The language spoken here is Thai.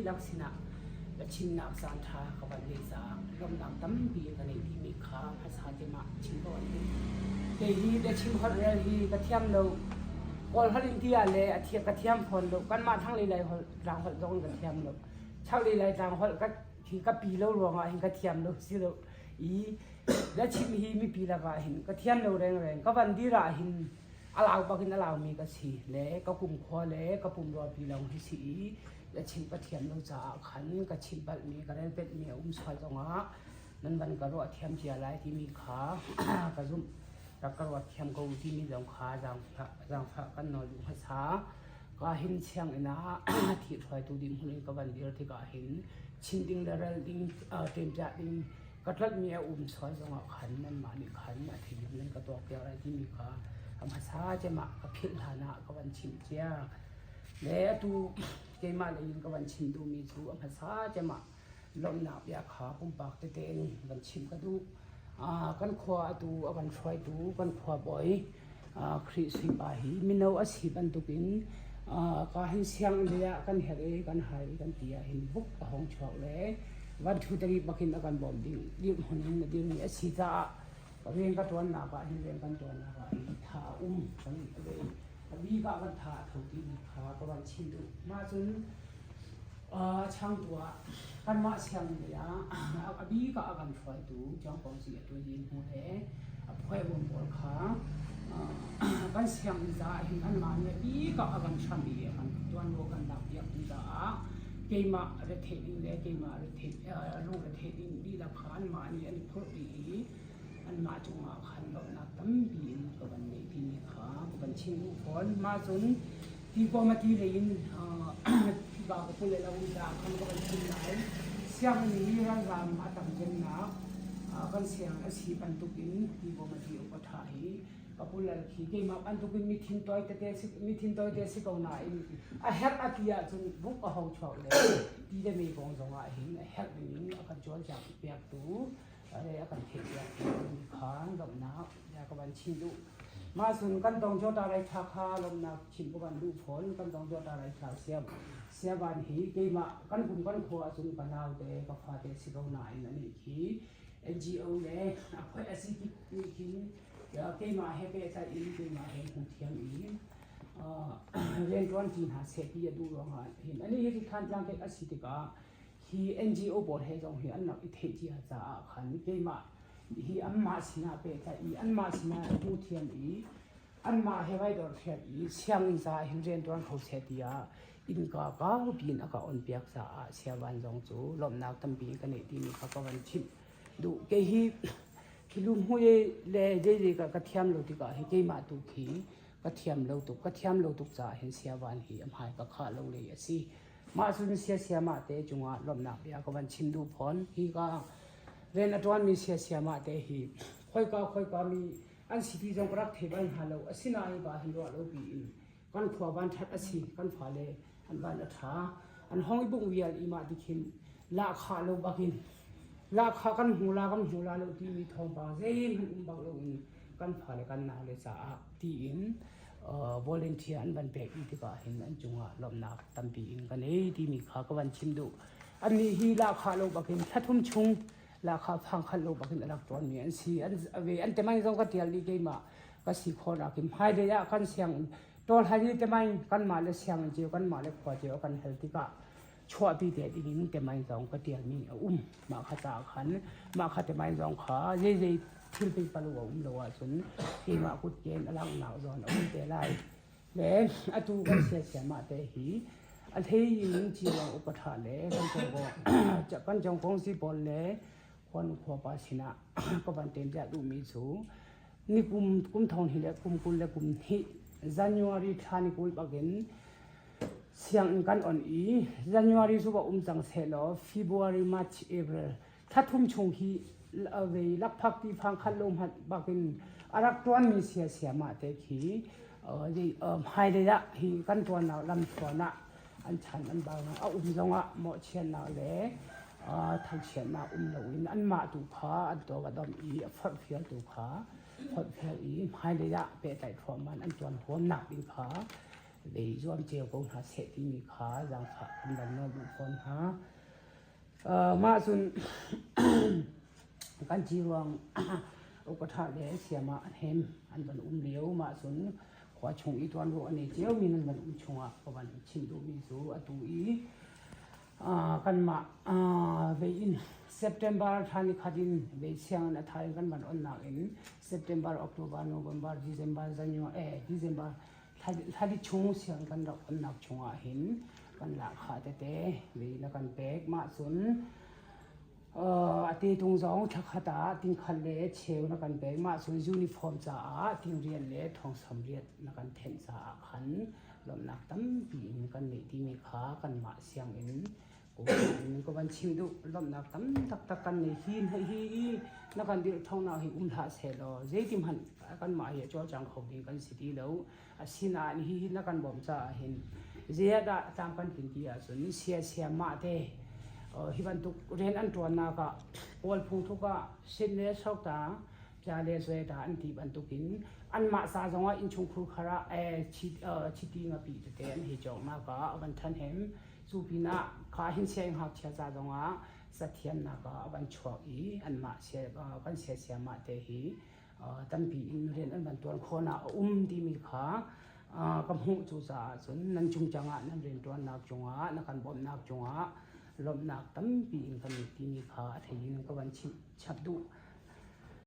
ลักษณะและชิมนักสารทาขบันเลสาลมดังตั้มปีกันในที่มีขาภาษาเจมาชิมก่อนเดี๋ยวนี้ได้ชิมฮอตเรลฮีกระเทียมเราก่อนฮอตอินเดียเลยอาเทียมกระเทียมพอนเรากันมาทั้งเลยฮอตรังฮอตรงกระเทียมเราชาวเลยรังฮอตก็ที่กระปีเราหลวงอ่ะเห็นกระเทียมเราสิเราและชิมฮีมีปีละก็เห็นกระเทียมเราแรงก็วันที่เราเห็นอาลาวปากินอาลาวมีกระสีเละก็ปุ่มคอเละก็ปุ่มรัวปีเราที่สีและชิมกระเทียมเราจะขันกระชิมบัดมีกระเด็นเป็ดมีสวยจังอ่ะนั่นมันกระรัวเทียมเจียไรที่มีขากระซุ่มแล้วกระรัวเทียมกูที่มีดองขาจางพระกันนอนอยู่ภาษาก็เห็นเชียงนะที่ถอยตูดิมหุ่นก็วันเดียวที่ก็เห็นชิมดิ้งเดรัลดิ้งเต็มจะดิ้งกระทัดมีสวยจังอ่ะขันมันมาดิขันมาที่นั่นกระตัวเกี่ยวอะไรที่มีขาภาษาจะมากระพิลฐานะกวันชิมเจียแล้วตูเกมาเลยยินกวันชิมดูมีทูภาษาจะมาลมหนาวอยากขาปุ่มปากเตนวันชิมก็ดูกันขวาตูวันช่วยตูกันขวาบ่อยคริสิบาฮีมินเอาอาชีพอันตุกินก็เห็นเสียงเดียกันเฮเรกันหายกันเตียเห็นบุกห้องชอกเลยวันทุตรีบักินกันบ่มดิ้งดิ้งหุ่นดิ้งอาชีพจะเรียนกันตัวหน้าก็เรียนกันตัวหน้าก็ท่ากันเลยวีก็กันท่าถูกที่ขาก็วันชิมดูมาจนช่างตัวกันมาเชียงเดียวีก็กันช่วยดูจังของเสียตัวยินหัวเอ๋พ่อยบนบนขากันเชียงจ้าเห็นกันมาเนี่ยวีก็กันช่างเดียกันตัวโลกันดับเดียบจ้าเกมาเรทเทนเลยเกมาเรทเทนลูกเรทเทนดีละขานมาเนี่ยอันพุทธีอันมาจงมาขันเราหนักตั้มปีนกับวันนี้ที่มีขากับวันชิงลูกฝนมาจนที่ก็มาที่เลยยินที่บ่าวกับผู้เลยเราด่าคำกับวันชิงไหนเสียงนี้ร่างรำมาตั้งเย็นหนากันเสียงอาชีพอันตุกินที่ก็มาที่อุปถัมภ์กับผู้เลยขี่เกมาอันตุกินมีทิ้งตัวแต่สิมีทิ้งตัวแต่สิกองไหนเฮ็ดอาทิตย์จนบุกห้องชอบเลยที่ได้มีกองสงฆ์เห็นเฮ็ดนี้กันจวนจากเปียกตู้อะไรกันเทียบขานกับน้ำยากับวันชิมดูมาสุนกันตองจอดอะไรชาคาลมนักชิมกันดูผลกันตองจอดอะไรชาเสียบันหีเกมากันกุมกันขัวสุนกันเอาเตะกับฟาเตสิโรนายนั่นนี่คี NGO เลยเพื่อสิกิคีเกมาให้เป็นใจอีเกมาให้คงเทียมอีเรียนร้อนจีนหาเสพีดูร้องหาเห็นอันนี้ที่ท่านจังเกอสิติกาที่ NGO บอดให้จงเห็นอันนักอิทธิจิอาจารย์ขันเกมาที่อันมาสินาเป็นใจอีอันมาสินาดูเทียมอีอันมาให้ไว้ดอร์เทียมอีเสียงอินซาเห็นเรียนร้อนเขาเสตียอินกาก้าวปีนอากาศอ่อนเปียกสาเสียวันจงจูลมหนาวตั้มปีกันในที่มีข้าววันชิมดูเกฮีที่ลุงหัวเล่เจกับกระเทียมเราติกาให้เกมาตุขีกระเทียมเราตุกกระเทียมเราตุกจ่าเห็นเสียวันหีอันหายกับข้าเราเลยสิมาสุนเสียมาเตะจุงอาลมหนาวเปียกวันชิมดูพรฮีก็เรนอัตวันมีเสียมาเตะฮีค่อยก็มีอันสิที่จงรักเทบันฮาโลอสินาอีบาฮิโลอาโลบีกันขวาบันทัดอสิกันฝาเลอันบันอัฐาอันห้องบุ้งเวียลอีมาดิคินลาขาโลบักินลาขากันหูลาโลที่มีทองบางเซมหันบังโลอินกันฝาเลกันนาเลสาที่อินvolunteer อันบันเบกอีที่ก็เห็นอันจุงอาลมนักตั้มปีอินกันที่มีขากับวันชิมดูอันนี้ฮีลาขาโลบักินทัดทุ่มชุงลาคาพังขันโลบักินอันตัวนี้อันสีอันเต็มไม่ต้องกระเทียมลีเกมาก็สีโครากิมไฮเดียกันเสียงตัวไฮเดียเต็มไม่กันมาเลเสียงเจียวกันมาเลขวาเจียวกันเฮลติกะชัวปีเดียดีนี่เต็มไม่ต้องกระเทียมมีมาขัดตาขันมาขัดเต็มไม่ต้องขาเย่ทิ้งไปปลัวโลว่าสุนที่มากุดเกนอลังหนาวร้อนเตะไล่แล้วอตูกันเสียมาเตะหีอันที่ยิงจีวังอุปทานเลยกันจงก็จะกันจงคงสิบอลเลยคนขวบาสินะก็บันเต็มจะดูมีสูนี่กุมทองหิเลกุมกุลและกุมหิ January ทานิกุลปากินเสียงกันอ่อนอี January สุบะจังเสลอ February March April ถ้าทุ่มชงฮีเวลักพักที่ฟังคันลมหัดปากินอารักตัวมีเสียมาเตขีไฮเดียฮีกันตัวน่ะลำตัวน่ะอันฉันอันบางเอาจงอ่ะเหมาะเชียนน่ะเลยทางเชียนมาเราอินอันมาตุขาอันตัวกระดมอีฟัดเฟียตุขาฟัดเฟียอีไฮเดียเปะใจทวมันอันจวนหัวหนักอีขา เลยร่วมเจียวกงหาเสที่มีขาอย่างฝากกันบันนบุคนหามาสุนกันจีวังอุปถาเลยเสียมาเห็นอันบันเลี้ยวมาสุนขวาชงอีตัวนู้อันนี้เจียวมีนันบันชงอ่ะประมาณชิมดูมีสูอตูอีกันมาเวอินเซปเทมเบอร์ทานิคดินเวเซียงนัทายกันบันอันนักอินเซปเทมเบอร์ออกตุบาโนเวมเบอร์ดิเซมเบอร์จันยอดิเซมเบอร์ถ้าดิชงเสียงกันดอกอันนักชงอ่ะเห็นกันหลักขาเตะเวนักันเบกมาสุนตีตรงสองทักขตาติงคันเล่เชวนักันเบกมาสุนยูนิฟอร์มจ้าติงเรียนเล่ทองสำเร็จนักันเทนจ้าขันลมนักตั้มปีนกันเลยที่มีขากันมาเสียงอินก็บันชิมดูลมนักตั้มตักกันเลยหินให้นักกันเดือดท้องนาให้ท่าเสลอเจติมหันกันมาเหยจ่อจังเขาดีกันสิทีแล้วสินานี่นักกันบ่มจ้าเห็นเจียดจางกันกินที่ส่วนนี้เสียมาเตฮิบันตุเรียนอันตัวนาก็อวลพุงทุกก็สินเลสอกตาจาเลสเวตาอันที่บันตุกินอันมาซาจงว่าอินชุงครูคาระชิตีงาปีเตอันเฮจงนาก็บันทันเห็นสูปีน่าขาหินเสียงหักเชียจาจงว่าสัตเทียนนาก็บันชัวอีอันมาเสียกันเสียมาเตฮีตั้มปีอินเรียนอันบันตัวคนน่ะที่มีขากำหูจูจ่าส่วนนั้นจุงจังอ่ะนั่นเรียนตัวนักจงอ่ะนักการบ่มนักจงอ่ะลมนักตั้มปีอินกันที่มีขาที่ยินก็วันชับดู